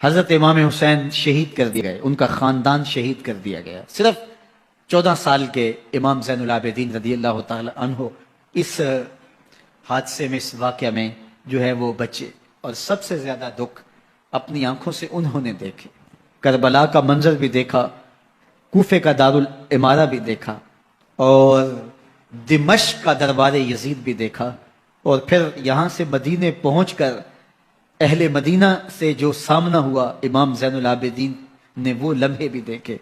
حضرت امام حسین شہید کر دیے گئے، ان کا خاندان شہید کر دیا گیا۔ صرف 14 سال کے امام زین العابدین رضی اللہ تعالی عنہ اس حادثے میں، اس واقعہ میں جو ہے وہ بچے، اور سب سے زیادہ دکھ اپنی آنکھوں سے انہوں نے دیکھے۔ کربلا کا منظر بھی دیکھا، کوفے کا دارالعمارہ بھی دیکھا، اور دمشق کا دربار یزید بھی دیکھا، اور پھر یہاں سے مدینے پہنچ کر اہل مدینہ سے جو سامنا ہوا امام زین العابدین نے وہ لمحے بھی دیکھے۔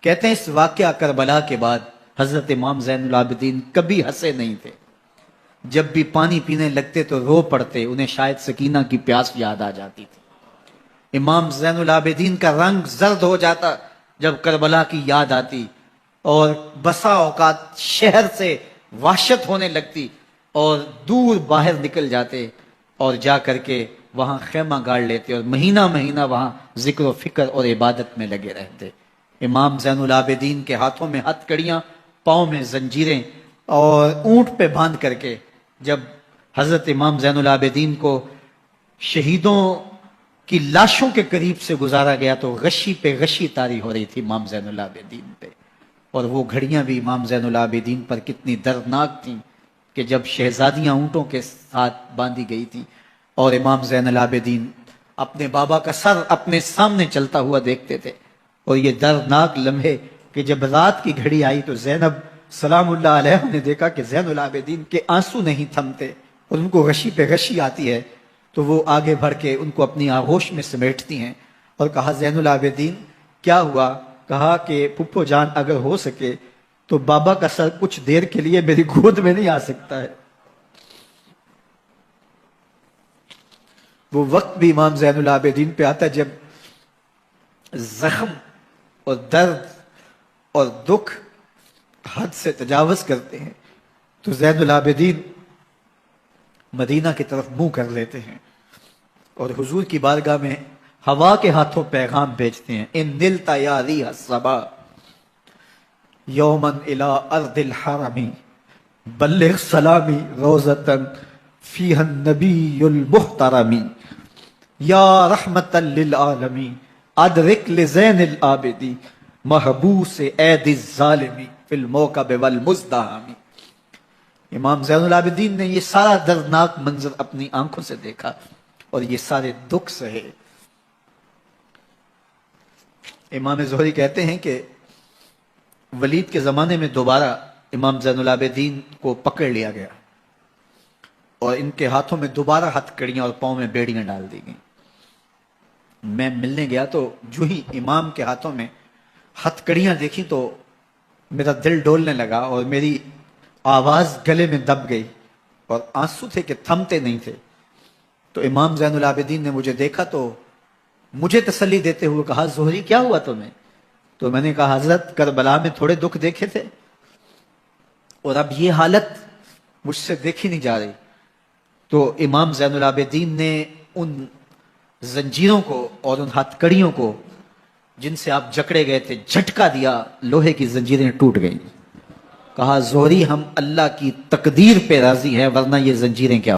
کہتے ہیں اس واقعہ کربلا کے بعد حضرت امام زین العابدین کبھی ہنسے نہیں تھے۔ جب بھی پانی پینے لگتے تو رو پڑتے، انہیں شاید سکینہ کی پیاس یاد آ جاتی تھی۔ امام زین العابدین کا رنگ زرد ہو جاتا جب کربلا کی یاد آتی، اور بسا اوقات شہر سے وحشت ہونے لگتی اور دور باہر نکل جاتے اور جا کر کے وہاں خیمہ گاڑ لیتے اور مہینہ مہینہ وہاں ذکر و فکر اور عبادت میں لگے رہتے۔ امام زین العابدین کے ہاتھوں میں ہتھ کڑیاں، پاؤں میں زنجیریں، اور اونٹ پہ باندھ کر کے جب حضرت امام زین العابدین کو شہیدوں کی لاشوں کے قریب سے گزارا گیا تو غشی پہ غشی طاری ہو رہی تھی امام زین العابدین پہ، اور وہ گھڑیاں بھی امام زین العابدین پر کتنی دردناک تھیں کہ جب شہزادیاں اونٹوں کے ساتھ باندھی گئی تھی اور امام زین العابدین اپنے بابا کا سر اپنے سامنے چلتا ہوا دیکھتے تھے، اور یہ دردناک لمحے کہ جب رات کی گھڑی آئی تو زینب سلام اللہ علیہ نے دیکھا کہ زین العابدین کے آنسو نہیں تھمتے اور ان کو غشی پہ غشی آتی ہے، تو وہ آگے بڑھ کے ان کو اپنی آغوش میں سمیٹتی ہیں اور کہا زین العابدین کیا ہوا؟ کہا کہ پھپھو جان اگر ہو سکے تو بابا کا سر کچھ دیر کے لیے میری گود میں نہیں آ سکتا ہے۔ وہ وقت بھی امام زین العابدین پہ آتا جب زخم اور درد اور دکھ حد سے تجاوز کرتے ہیں تو زین العابدین مدینہ کی طرف منہ کر لیتے ہیں اور حضور کی بارگاہ میں ہوا کے ہاتھوں پیغام بھیجتے ہیں، ان نلت یا ریح الصبا یومن الی ارض الحرم بلغ سلامی روزتن فیہ النبی المحترم یا رحمتا للعالمین ادرک لزین العابدین محبوس عید الظالمی فی الموکب والمزدحم۔ امام زین العابدین نے یہ سارا دردناک منظر اپنی آنکھوں سے دیکھا اور یہ سارے دکھ سہے۔ امام زہری کہتے ہیں کہ ولید کے زمانے میں دوبارہ امام زین العابدین کو پکڑ لیا گیا اور ان کے ہاتھوں میں دوبارہ ہتھ کڑیاں اور پاؤں میں بیڑیاں ڈال دی گئیں۔ میں ملنے گیا تو جو ہی امام کے ہاتھوں میں ہتھ کڑیاں دیکھی تو میرا دل ڈولنے لگا اور میری آواز گلے میں دب گئی اور آنسو تھے کہ تھمتے نہیں تھے۔ تو امام زین العابدین نے مجھے دیکھا تو مجھے تسلی دیتے ہوئے کہا زہری کیا ہوا تمہیں؟ تو میں نے کہا حضرت کربلا میں تھوڑے دکھ دیکھے تھے اور اب یہ حالت مجھ سے دیکھی نہیں جا رہی۔ تو امام زین العابدین نے ان زنجیروں کو اور ان ہتھ کڑیوں کو جن سے آپ جکڑے گئے تھے جھٹکا دیا، لوہے کی زنجیریں ٹوٹ گئیں۔ کہا زہری ہم اللہ کی تقدیر پہ راضی ہیں ورنہ یہ زنجیریں کیا